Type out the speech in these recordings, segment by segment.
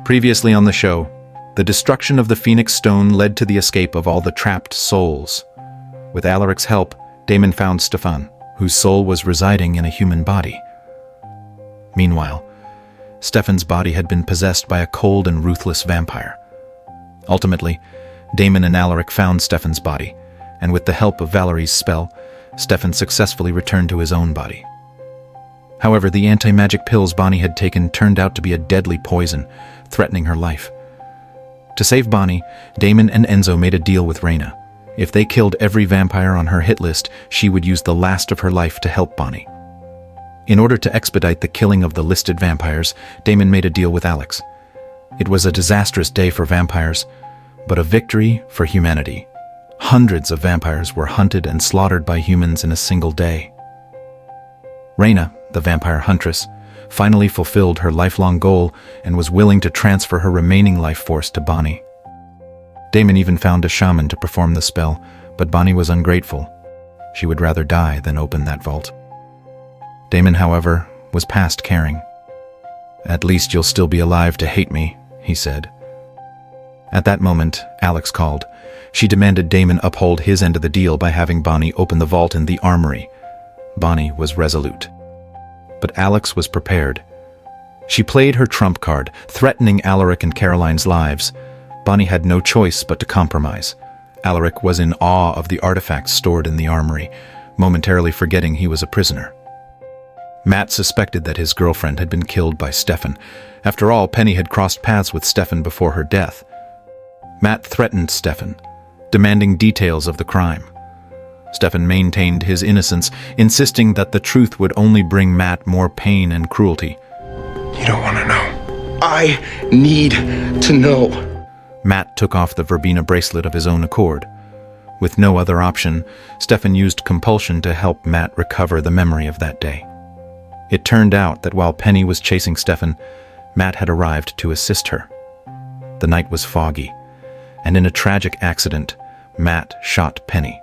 Previously on the show, the destruction of the Phoenix Stone led to the escape of all the trapped souls. With Alaric's help, Damon found Stefan, whose soul was residing in a human body. Meanwhile, Stefan's body had been possessed by a cold and ruthless vampire. Ultimately, Damon and Alaric found Stefan's body, and with the help of Valerie's spell, Stefan successfully returned to his own body. However, the anti-magic pills Bonnie had taken turned out to be a deadly poison, threatening her life. To save Bonnie, Damon and Enzo made a deal with Rayna. If they killed every vampire on her hit list, she would use the last of her life to help Bonnie. In order to expedite the killing of the listed vampires, Damon made a deal with Alex. It was a disastrous day for vampires, but a victory for humanity. Hundreds of vampires were hunted and slaughtered by humans in a single day. Rayna, the vampire huntress, finally fulfilled her lifelong goal and was willing to transfer her remaining life force to Bonnie. Damon even found a shaman to perform the spell, but Bonnie was ungrateful. She would rather die than open that vault. Damon, however, was past caring. "At least you'll still be alive to hate me," he said. At that moment, Alex called. She demanded Damon uphold his end of the deal by having Bonnie open the vault in the Armory. Bonnie was resolute. But Alex was prepared. She played her trump card, threatening Alaric and Caroline's lives. Bonnie had no choice but to compromise. Alaric was in awe of the artifacts stored in the Armory, momentarily forgetting he was a prisoner. Matt suspected that his girlfriend had been killed by Stefan. After all, Penny had crossed paths with Stefan before her death. Matt threatened Stefan, demanding details of the crime. Stefan maintained his innocence, insisting that the truth would only bring Matt more pain and cruelty. "You don't want to know. I need to know." Matt took off the verbena bracelet of his own accord. With no other option, Stefan used compulsion to help Matt recover the memory of that day. It turned out that while Penny was chasing Stefan, Matt had arrived to assist her. The night was foggy, and in a tragic accident, Matt shot Penny.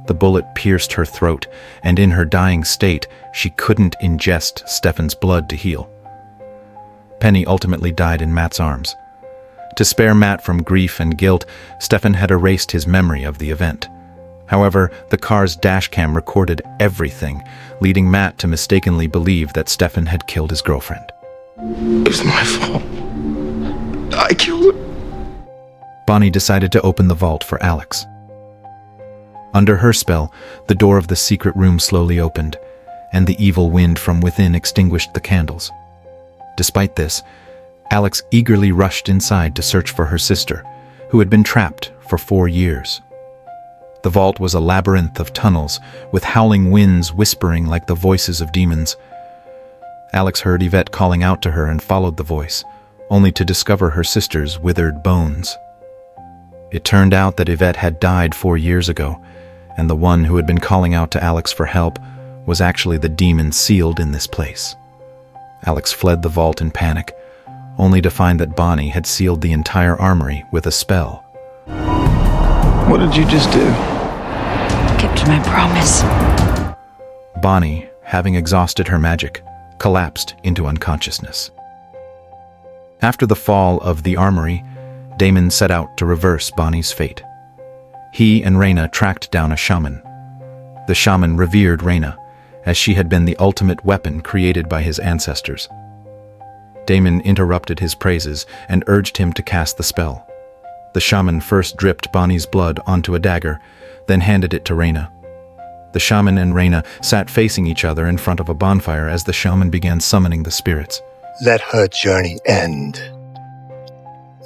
The bullet pierced her throat, and in her dying state, she couldn't ingest Stefan's blood to heal. Penny ultimately died in Matt's arms. To spare Matt from grief and guilt, Stefan had erased his memory of the event. However, the car's dashcam recorded everything, leading Matt to mistakenly believe that Stefan had killed his girlfriend. "It was my fault. I killed her." Bonnie decided to open the vault for Alex. Under her spell, the door of the secret room slowly opened, and the evil wind from within extinguished the candles. Despite this, Alex eagerly rushed inside to search for her sister, who had been trapped for 4 years. The vault was a labyrinth of tunnels, with howling winds whispering like the voices of demons. Alex heard Yvette calling out to her and followed the voice, only to discover her sister's withered bones. It turned out that Yvette had died 4 years ago, and the one who had been calling out to Alex for help was actually the demon sealed in this place. Alex fled the vault in panic, only to find that Bonnie had sealed the entire armory with a spell. "What did you just do?" "Kept my promise." Bonnie, having exhausted her magic, collapsed into unconsciousness. After the fall of the armory, Damon set out to reverse Bonnie's fate. He and Rayna tracked down a shaman. The shaman revered Rayna, as she had been the ultimate weapon created by his ancestors. Damon interrupted his praises and urged him to cast the spell. The shaman first dripped Bonnie's blood onto a dagger, then handed it to Rayna. The shaman and Rayna sat facing each other in front of a bonfire as the shaman began summoning the spirits. "Let her journey end.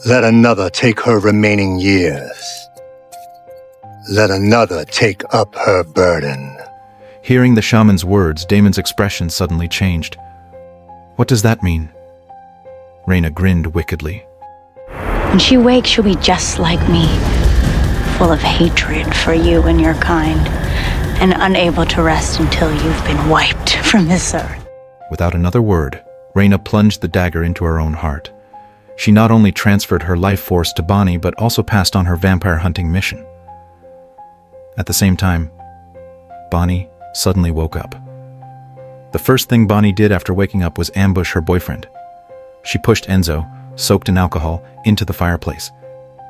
Let another take her remaining years. Let another take up her burden." Hearing the shaman's words, Damon's expression suddenly changed. "What does that mean?" Rayna grinned wickedly. When she wakes, she'll be just like me, full of hatred for you and your kind, and unable to rest until you've been wiped from this earth. Without another word, Rayna plunged the dagger into her own heart. She not only transferred her life force to Bonnie, but also passed on her vampire hunting mission. At the same time, Bonnie suddenly woke up. The first thing Bonnie did after waking up was ambush her boyfriend. She pushed Enzo, soaked in alcohol, into the fireplace,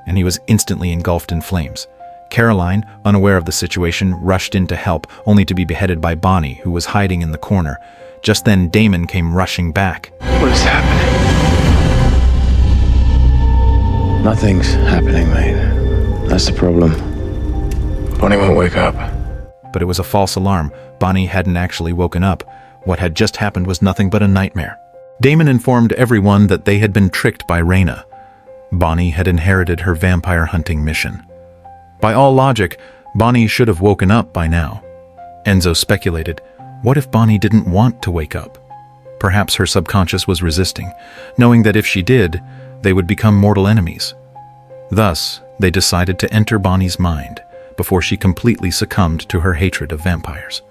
and he was instantly engulfed in flames. Caroline, unaware of the situation, rushed in to help, only to be beheaded by Bonnie, who was hiding in the corner. Just then, Damon came rushing back. What is happening? Nothing's happening, mate. That's the problem. Bonnie won't wake up. But it was a false alarm. Bonnie hadn't actually woken up. What had just happened was nothing but a nightmare. Damon informed everyone that they had been tricked by Rayna. Bonnie had inherited her vampire hunting mission. By all logic, Bonnie should have woken up by now. Enzo speculated, what if Bonnie didn't want to wake up? Perhaps her subconscious was resisting, knowing that if she did, they would become mortal enemies. Thus, they decided to enter Bonnie's mind before she completely succumbed to her hatred of vampires.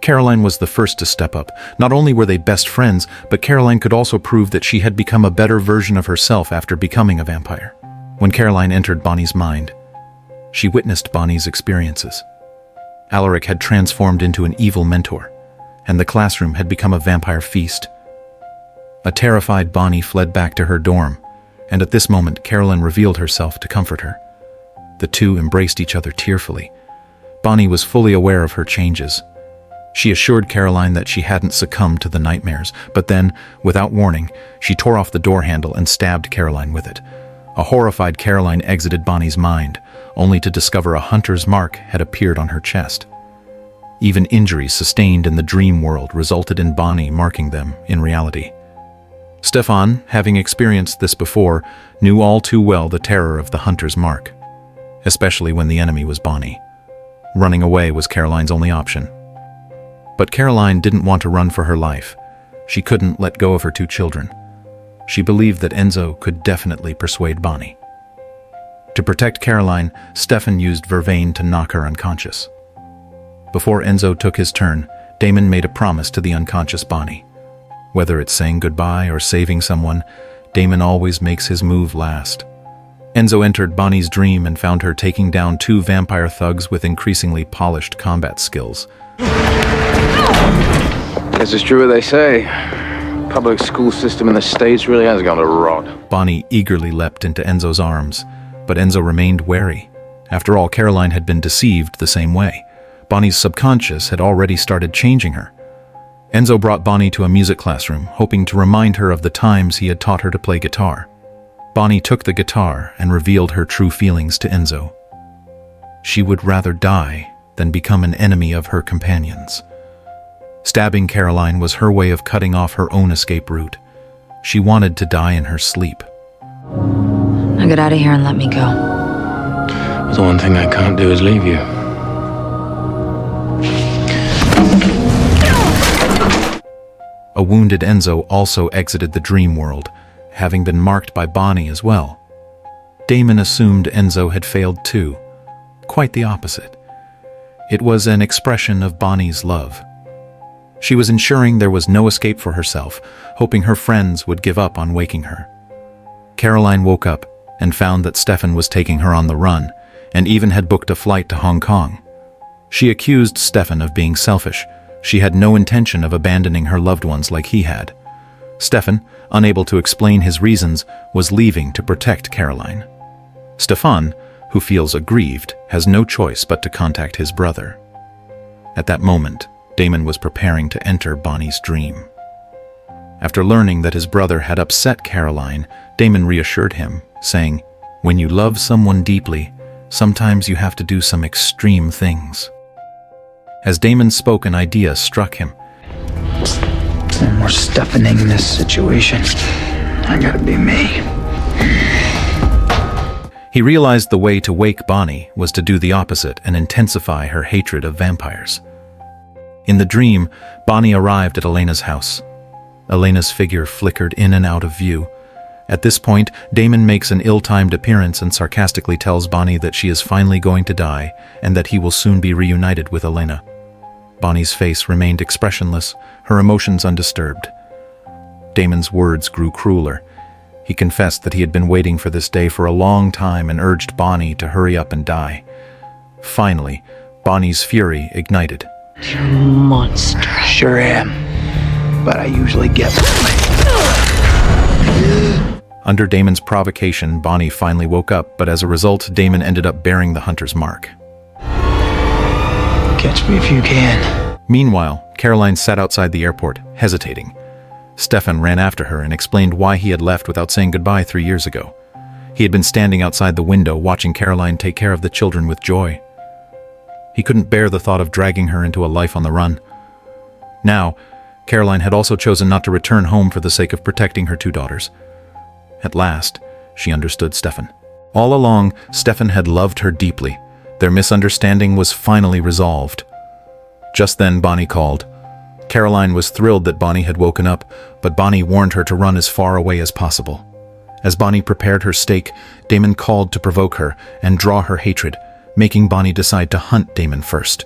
Caroline was the first to step up. Not only were they best friends, but Caroline could also prove that she had become a better version of herself after becoming a vampire. When Caroline entered Bonnie's mind, she witnessed Bonnie's experiences. Alaric had transformed into an evil mentor, and the classroom had become a vampire feast. A terrified Bonnie fled back to her dorm, and at this moment Caroline revealed herself to comfort her. The two embraced each other tearfully. Bonnie was fully aware of her changes. She assured Caroline that she hadn't succumbed to the nightmares, but then, without warning, she tore off the door handle and stabbed Caroline with it. A horrified Caroline exited Bonnie's mind, only to discover a hunter's mark had appeared on her chest. Even injuries sustained in the dream world resulted in Bonnie marking them in reality. Stefan, having experienced this before, knew all too well the terror of the hunter's mark, especially when the enemy was Bonnie. Running away was Caroline's only option. But Caroline didn't want to run for her life. She couldn't let go of her two children. She believed that Enzo could definitely persuade Bonnie. To protect Caroline, Stefan used vervain to knock her unconscious. Before Enzo took his turn, Damon made a promise to the unconscious Bonnie. Whether it's saying goodbye or saving someone, Damon always makes his move last. Enzo entered Bonnie's dream and found her taking down two vampire thugs with increasingly polished combat skills. Guess it's true what they say. Public school system in the States really has gone to rot. Bonnie eagerly leapt into Enzo's arms, but Enzo remained wary. After all, Caroline had been deceived the same way. Bonnie's subconscious had already started changing her. Enzo brought Bonnie to a music classroom, hoping to remind her of the times he had taught her to play guitar. Bonnie took the guitar and revealed her true feelings to Enzo. She would rather die than become an enemy of her companions. Stabbing Caroline was her way of cutting off her own escape route. She wanted to die in her sleep. Now get out of here and let me go. The one thing I can't do is leave you. A wounded Enzo also exited the dream world, having been marked by Bonnie as well. Damon assumed Enzo had failed too. Quite the opposite. It was an expression of Bonnie's love. She was ensuring there was no escape for herself, hoping her friends would give up on waking her. Caroline woke up and found that Stefan was taking her on the run, and even had booked a flight to Hong Kong. She accused Stefan of being selfish. She had no intention of abandoning her loved ones like he had. Stefan, unable to explain his reasons, was leaving to protect Caroline. Stefan, who feels aggrieved, has no choice but to contact his brother. At that moment, Damon was preparing to enter Bonnie's dream. After learning that his brother had upset Caroline, Damon reassured him, saying, "When you love someone deeply, sometimes you have to do some extreme things." As Damon spoke, an idea struck him. No more Stefaning this situation. I gotta be me. He realized the way to wake Bonnie was to do the opposite and intensify her hatred of vampires. In the dream, Bonnie arrived at Elena's house. Elena's figure flickered in and out of view. At this point, Damon makes an ill-timed appearance and sarcastically tells Bonnie that she is finally going to die and that he will soon be reunited with Elena. Bonnie's face remained expressionless, her emotions undisturbed. Damon's words grew crueler. He confessed that he had been waiting for this day for a long time and urged Bonnie to hurry up and die. Finally, Bonnie's fury ignited. You monster. Sure am. But I usually get Under Damon's provocation, Bonnie finally woke up, but as a result, Damon ended up bearing the hunter's mark. Catch me if you can. Meanwhile, Caroline sat outside the airport, hesitating. Stefan ran after her and explained why he had left without saying goodbye 3 years ago. He had been standing outside the window watching Caroline take care of the children with joy. He couldn't bear the thought of dragging her into a life on the run. Now, Caroline had also chosen not to return home for the sake of protecting her 2 daughters. At last, she understood Stefan. All along, Stefan had loved her deeply. Their misunderstanding was finally resolved. Just then, Bonnie called. Caroline was thrilled that Bonnie had woken up, but Bonnie warned her to run as far away as possible. As Bonnie prepared her steak, Damon called to provoke her and draw her hatred, making Bonnie decide to hunt Damon first.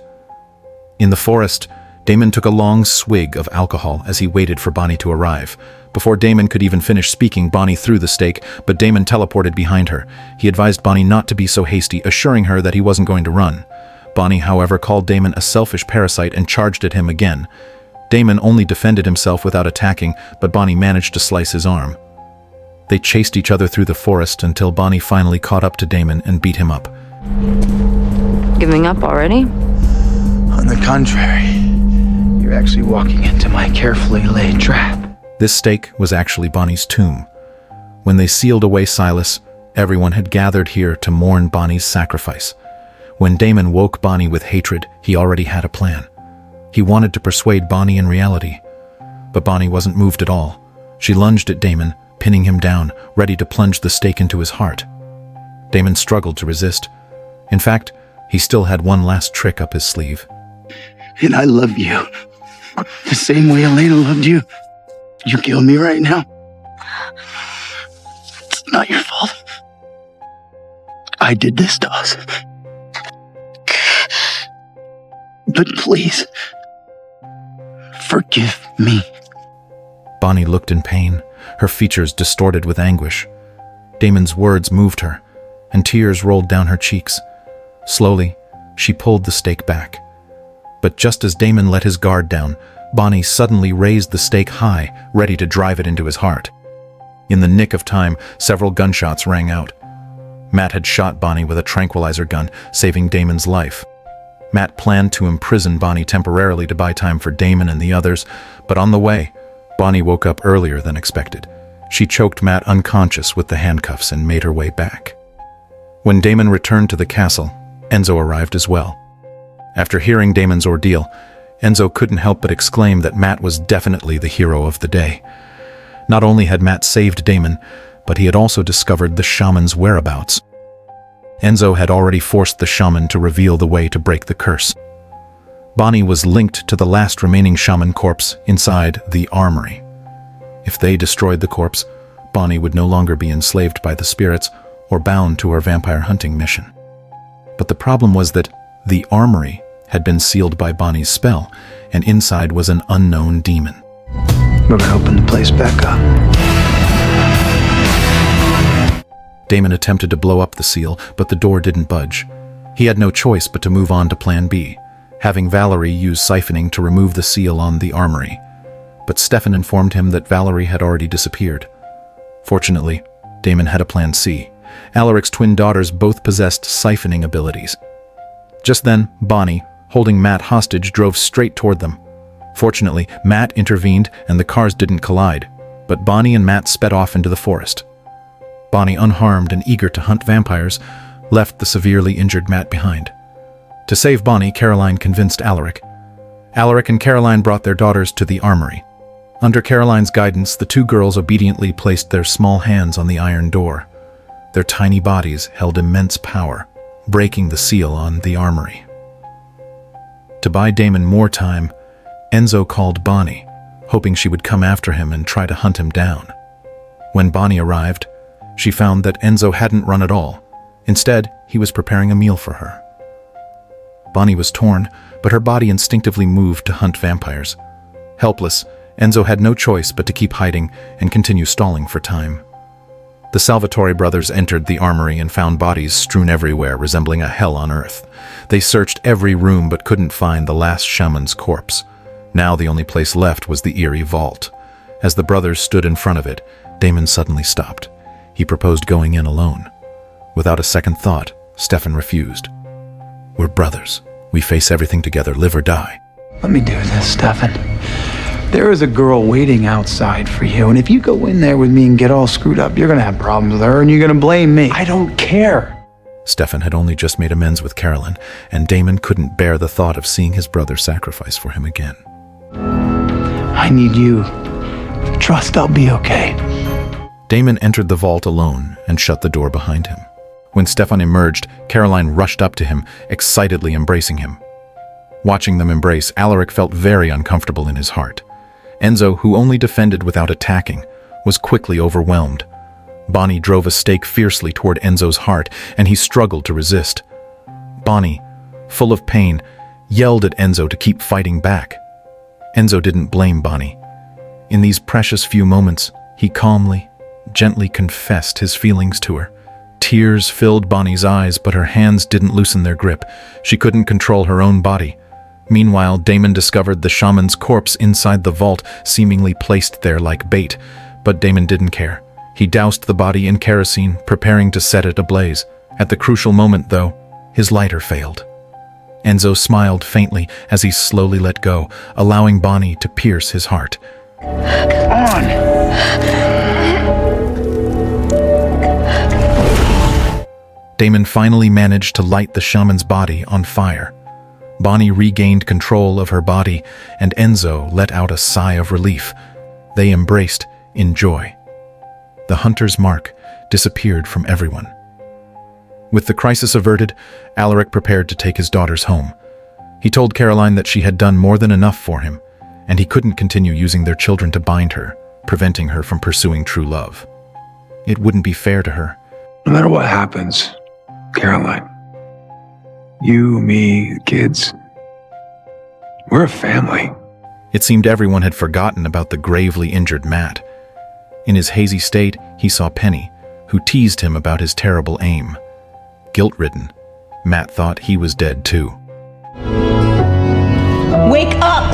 In the forest, Damon took a long swig of alcohol as he waited for Bonnie to arrive. Before Damon could even finish speaking, Bonnie threw the steak, but Damon teleported behind her. He advised Bonnie not to be so hasty, assuring her that he wasn't going to run. Bonnie, however, called Damon a selfish parasite and charged at him again. Damon only defended himself without attacking, but Bonnie managed to slice his arm. They chased each other through the forest until Bonnie finally caught up to Damon and beat him up. Giving up already? On the contrary, you're actually walking into my carefully laid trap. This stake was actually Bonnie's tomb. When they sealed away Silas, everyone had gathered here to mourn Bonnie's sacrifice. When Damon woke Bonnie with hatred, he already had a plan. He wanted to persuade Bonnie in reality. But Bonnie wasn't moved at all. She lunged at Damon, pinning him down, ready to plunge the stake into his heart. Damon struggled to resist. In fact, he still had one last trick up his sleeve. And I love you. The same way Elena loved you. You kill me right now. It's not your fault. I did this to us. But please, forgive me. Bonnie looked in pain, her features distorted with anguish. Damon's words moved her, and tears rolled down her cheeks. Slowly, she pulled the stake back. But just as Damon let his guard down, Bonnie suddenly raised the stake high, ready to drive it into his heart. In the nick of time, several gunshots rang out. Matt had shot Bonnie with a tranquilizer gun, saving Damon's life. Matt planned to imprison Bonnie temporarily to buy time for Damon and the others, but on the way, Bonnie woke up earlier than expected. She choked Matt unconscious with the handcuffs and made her way back. When Damon returned to the castle, Enzo arrived as well. After hearing Damon's ordeal, Enzo couldn't help but exclaim that Matt was definitely the hero of the day. Not only had Matt saved Damon, but he had also discovered the shaman's whereabouts. Enzo had already forced the shaman to reveal the way to break the curse. Bonnie was linked to the last remaining shaman corpse inside the Armory. If they destroyed the corpse, Bonnie would no longer be enslaved by the spirits or bound to her vampire hunting mission. But the problem was that the Armory had been sealed by Bonnie's spell, and inside was an unknown demon. We're gonna open the place back up. Damon attempted to blow up the seal, but the door didn't budge. He had no choice but to move on to Plan B, having Valerie use siphoning to remove the seal on the Armory. But Stefan informed him that Valerie had already disappeared. Fortunately, Damon had a Plan C. Alaric's twin daughters both possessed siphoning abilities. Just then, Bonnie, holding Matt hostage, drove straight toward them. Fortunately, Matt intervened and the cars didn't collide, but Bonnie and Matt sped off into the forest. Bonnie, unharmed and eager to hunt vampires, left the severely injured Matt behind. To save Bonnie, Caroline convinced Alaric. Alaric and Caroline brought their daughters to the Armory. Under Caroline's guidance, the 2 girls obediently placed their small hands on the iron door. Their tiny bodies held immense power, breaking the seal on the Armory. To buy Damon more time, Enzo called Bonnie, hoping she would come after him and try to hunt him down. When Bonnie arrived, she found that Enzo hadn't run at all. Instead, he was preparing a meal for her. Bonnie was torn, but her body instinctively moved to hunt vampires. Helpless, Enzo had no choice but to keep hiding and continue stalling for time. The Salvatore brothers entered the Armory and found bodies strewn everywhere, resembling a hell on earth. They searched every room but couldn't find the last shaman's corpse. Now the only place left was the eerie vault. As the brothers stood in front of it, Damon suddenly stopped. He proposed going in alone. Without a second thought, Stefan refused. "We're brothers. We face everything together, live or die." Let me do this, Stefan. There is a girl waiting outside for you, and if you go in there with me and get all screwed up, you're gonna have problems with her, and you're gonna blame me. I don't care. Stefan had only just made amends with Carolyn, and Damon couldn't bear the thought of seeing his brother sacrifice for him again. I need you. Trust I'll be okay. Damon entered the vault alone and shut the door behind him. When Stefan emerged, Caroline rushed up to him, excitedly embracing him. Watching them embrace, Alaric felt very uncomfortable in his heart. Enzo, who only defended without attacking, was quickly overwhelmed. Bonnie drove a stake fiercely toward Enzo's heart, and he struggled to resist. Bonnie, full of pain, yelled at Enzo to keep fighting back. Enzo didn't blame Bonnie. In these precious few moments, he calmly, gently confessed his feelings to her. Tears filled Bonnie's eyes, but her hands didn't loosen their grip. She couldn't control her own body. Meanwhile, Damon discovered the shaman's corpse inside the vault, seemingly placed there like bait. But Damon didn't care. He doused the body in kerosene, preparing to set it ablaze. At the crucial moment, though, his lighter failed. Enzo smiled faintly as he slowly let go, allowing Bonnie to pierce his heart. Come on! Damon finally managed to light the shaman's body on fire. Bonnie regained control of her body, and Enzo let out a sigh of relief. They embraced in joy. The hunter's mark disappeared from everyone. With the crisis averted, Alaric prepared to take his daughters home. He told Caroline that she had done more than enough for him, and he couldn't continue using their children to bind her, preventing her from pursuing true love. It wouldn't be fair to her. No matter what happens, Caroline, you, me, the kids, we're a family. It seemed everyone had forgotten about the gravely injured Matt. In his hazy state, he saw Penny, who teased him about his terrible aim. Guilt-ridden, Matt thought he was dead too. Wake up!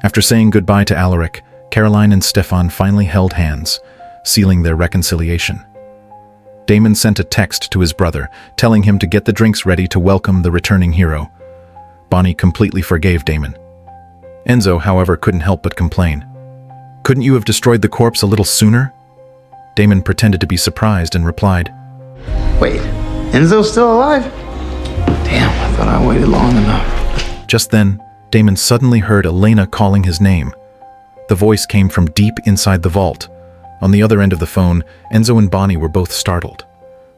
After saying goodbye to Alaric, Caroline and Stefan finally held hands, sealing their reconciliation. Damon sent a text to his brother, telling him to get the drinks ready to welcome the returning hero. Bonnie completely forgave Damon. Enzo, however, couldn't help but complain. "Couldn't you have destroyed the corpse a little sooner?" Damon pretended to be surprised and replied, Wait, Enzo's still alive? Damn, I thought I waited long enough. Just then, Damon suddenly heard Elena calling his name. The voice came from deep inside the vault. On the other end of the phone, Enzo and Bonnie were both startled.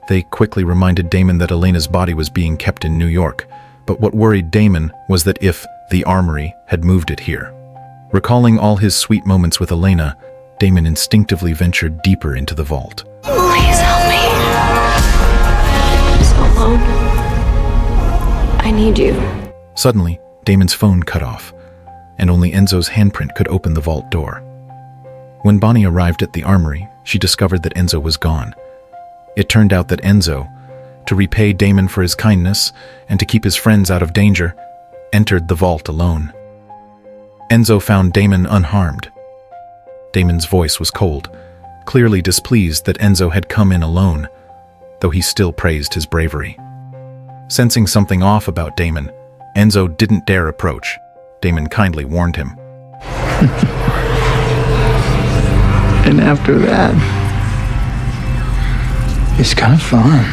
They quickly reminded Damon that Elena's body was being kept in New York, but what worried Damon was that if the Armory had moved it here. Recalling all his sweet moments with Elena, Damon instinctively ventured deeper into the vault. Please help me. I'm so alone. I need you. Suddenly, Damon's phone cut off, and only Enzo's handprint could open the vault door. When Bonnie arrived at the Armory, she discovered that Enzo was gone. It turned out that Enzo, to repay Damon for his kindness and to keep his friends out of danger, entered the vault alone. Enzo found Damon unharmed. Damon's voice was cold, clearly displeased that Enzo had come in alone, though he still praised his bravery. Sensing something off about Damon, Enzo didn't dare approach. Damon kindly warned him. And after that, it's kind of fun.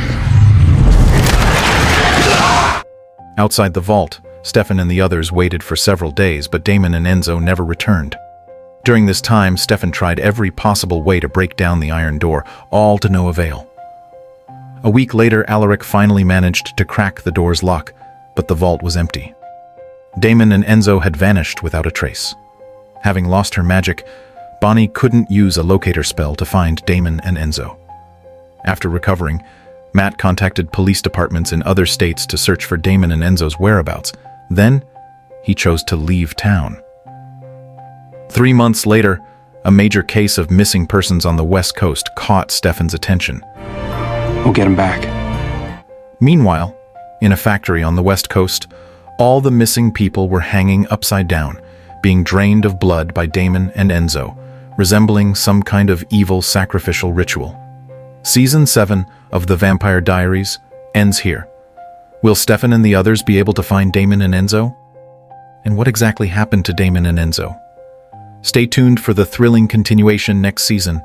Outside the vault, Stefan and the others waited for several days, but Damon and Enzo never returned. During this time, Stefan tried every possible way to break down the iron door, all to no avail. A week later, Alaric finally managed to crack the door's lock, but the vault was empty. Damon and Enzo had vanished without a trace. Having lost her magic, Bonnie couldn't use a locator spell to find Damon and Enzo. After recovering, Matt contacted police departments in other states to search for Damon and Enzo's whereabouts. Then, he chose to leave town. 3 months later, a major case of missing persons on the West Coast caught Stefan's attention. We'll get him back. Meanwhile, in a factory on the West Coast, all the missing people were hanging upside down, being drained of blood by Damon and Enzo, resembling some kind of evil sacrificial ritual. Season 7 of The Vampire Diaries ends here. Will Stefan and the others be able to find Damon and Enzo? And what exactly happened to Damon and Enzo? Stay tuned for the thrilling continuation next season.